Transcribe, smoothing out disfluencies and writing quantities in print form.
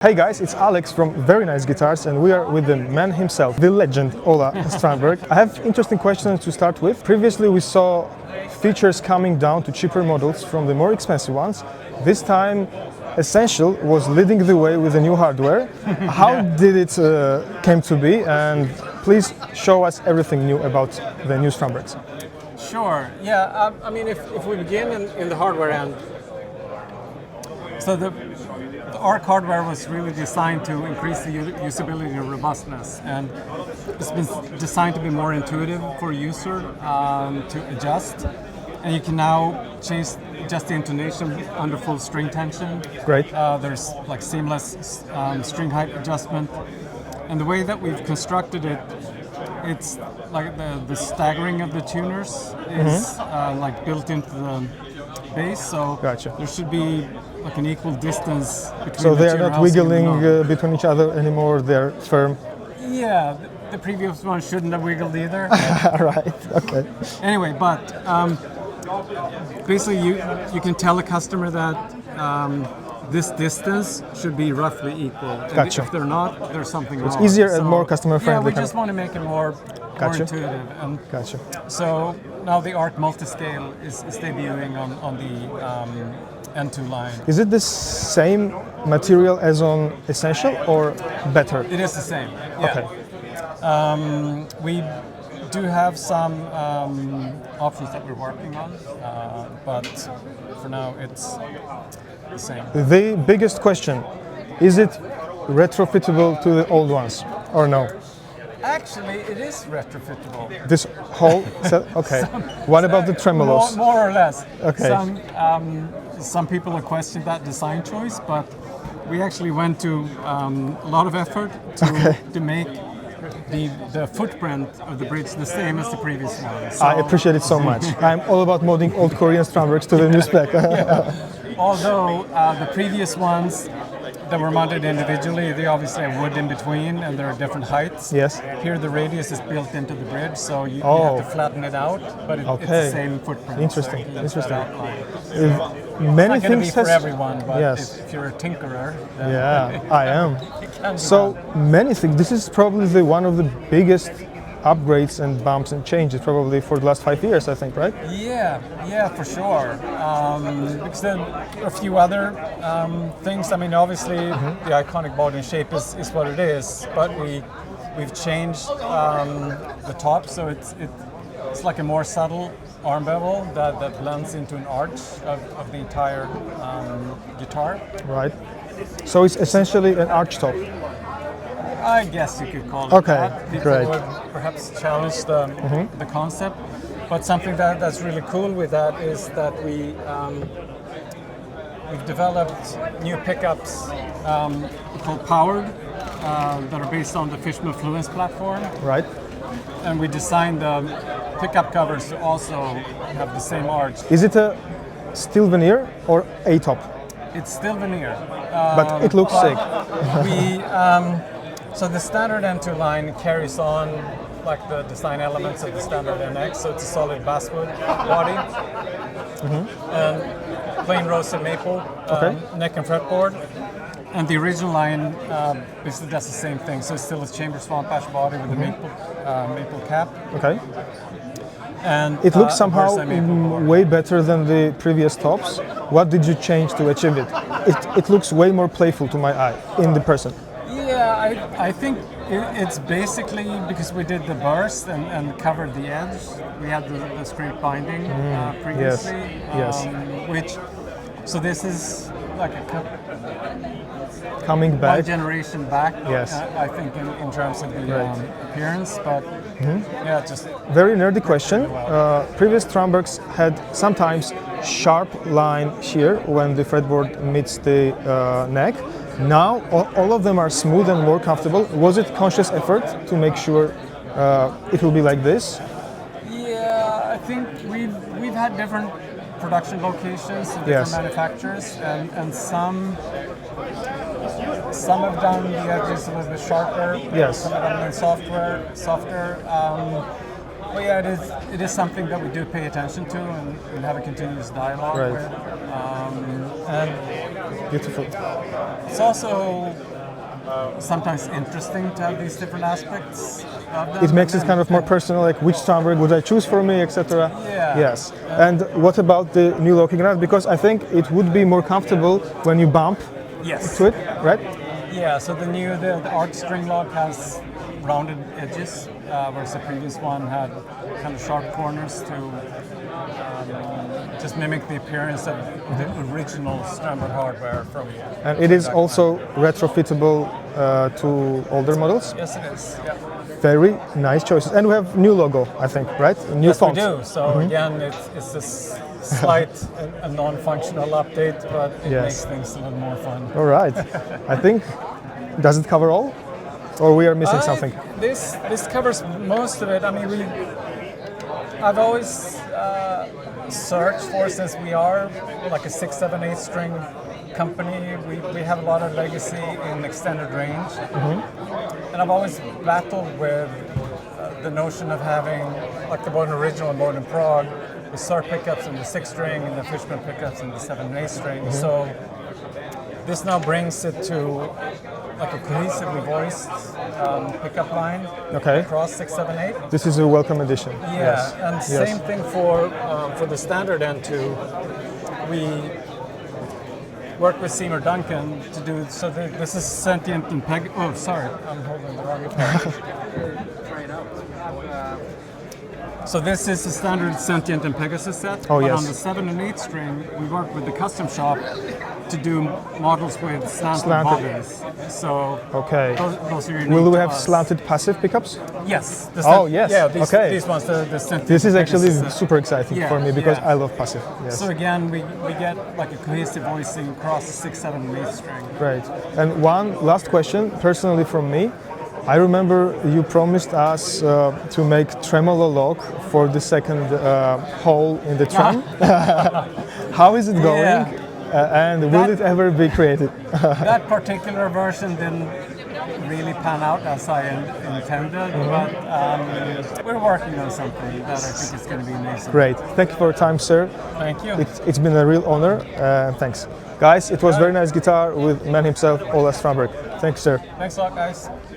Hey guys, it's Alex from Very Nice Guitars and we are with the man himself, the legend Ola Strandberg. I have interesting questions to start with. Previously we saw features coming down to cheaper models from the more expensive ones. This time Essential was leading the way with the new hardware. How did it came to be, and please show us everything new about the new Strandbergs. Sure, yeah, I mean if we begin in the hardware end, so the ARC hardware was really designed to increase the usability and robustness, and it's been designed to be more intuitive for a user to adjust. And you can now adjust the intonation under full string tension. Great. There's like seamless string height adjustment. And the way that we've constructed it, it's like the staggering of the tuners is like built into the bass, so Gotcha. there should be like an equal distance between So the they are tuner not housing wiggling and the knob. between each other anymore, they're firm. Yeah, the previous one shouldn't have wiggled either. Right, okay. Anyway, but basically you can tell a customer that this distance should be roughly equal. And Gotcha. if they're not, there's something wrong. It's easier and more customer friendly. Yeah, we just want to make it more Gotcha. intuitive. And Gotcha. so now the ARC multiscale is debuting on the N2 line. Is it the same material as on Essential or better? It is the same. Yeah. Okay. We do have some options that we're working on, but for now it's the same. The biggest question, is it retrofittable to the old ones or no? Actually, it is retrofittable. This whole set? Okay. What about the tremolos? More or less. Okay. Some people have questioned that design choice, but we actually went to a lot of effort to make the footprint of the bridge the same as the previous one. So, I appreciate it so much. I'm all about modding old Korean Strandbergs to the new spec. Although the previous ones that were mounted individually, they obviously have wood in between and they're different heights. Yes. Here the radius is built into the bridge, so you have to flatten it out, but it's the same footprint. Interesting, So interesting. Many Many things for everyone, but yes. if you're a tinkerer, then Yeah, I am. it can be So done. many things. This is probably one of the biggest upgrades and bumps and changes probably for the last 5 years, I think, right? Yeah, for sure. Because then a few other things. I mean, obviously the iconic body and shape is what it is, but we've changed the top, so it's like a more subtle arm bevel that blends into an arch of the entire guitar. Right. So it's essentially an arch top. I guess you could call it Okay, that. People great. would perhaps challenge the concept, but something that's really cool with that is that we've developed new pickups called Powered that are based on the Fishman Fluence platform, Right. and we designed the pickup covers to also have the same arch. Is it a steel veneer or a top? It's still veneer, But it looks sick. We so the standard N2 line carries on like the design elements of the standard NX, so it's a solid basswood body and plain roasted maple neck and fretboard. And the original line basically does the same thing, so it's still a chamber swamp ash body with a maple cap. Okay. And It looks somehow versa maple board. way better than the previous tops. What did you change to achieve it? It looks way more playful to my eye in the person. Yeah, I think it's basically because we did the burst and covered the edge. We had the straight binding previously, yes. So this is like a Coming one back. generation back. Yes. I think in terms of the appearance, but yeah, just Very nerdy question. Previous Strandbergs had sometimes sharp line here when the fretboard meets the neck. Now all of them are smooth and more comfortable. Was it conscious effort to make sure it will be like this? Yeah, I think we've had different production locations and different Yes. manufacturers, and some have done the edges a little bit sharper. Yes. Some have done softer. But yeah, it is something that we do pay attention to and have a continuous dialogue Right. with. And Beautiful. it's also sometimes interesting to have these different aspects of them. It makes it kind of more personal, like which Strandberg would I choose for me, etc. Yeah. Yes. And what about the new locking nut? Because I think it would be more comfortable when you bump Yes. to it, right? Yeah, so the arch string lock has rounded edges, whereas the previous one had kind of sharp corners to just mimic the appearance of the original Strandberg hardware from. And it is also retrofittable to older models. Yes, it is. Yeah. Very nice choices. And we have new logo, I think, right? New Yes, font. we do. So again, it's this slight a non-functional update, but it Yes. makes things a little more fun. All right. I think, does it cover all? Or we are missing something? This covers most of it. I mean, I've always searched for, since we are like a 6, 7, 8 string company, we have a lot of legacy in extended range, and I've always battled with the notion of having like the Bowden original and Bowden Prague, the SAR pickups in the 6 string and the Fishman pickups in the 7 and 8 string. So this now brings it to like a cohesively voiced pickup line across 6, 7, 8. This is a welcome addition. Yeah, Yes. and Yes. same thing for the standard end too. We work with Seymour Duncan to do so. This is sentient and peg. Oh, sorry, I'm holding the wrong guitar. So this is the standard Sentient and Pegasus set. Oh, but yes. on the 7 and 8 string, we work with the custom shop to do models with slanted bobbins. So Okay. those are unique. Will we to have us. slanted passive pickups? Yes. Oh, yes. Yeah. These, Okay. These ones, the Sentient This is and actually Pegasus set. super exciting Yeah, for me because yeah. I love passive. Yes. So again, we get like a cohesive voicing across the 6, 7, and 8 string. Great. And one last question, personally from me. I remember you promised us to make tremolo lock for the second hole in the tram. How is it going? Yeah. And will it ever be created? That particular version didn't really pan out as I intended, but we're working on something that I think is going to be amazing. Great. Thank you for your time, sir. Thank you. It's been a real honor. Thanks. Guys, it was very nice guitar with man himself, Ola Strandberg. Thanks, sir. Thanks a lot, guys.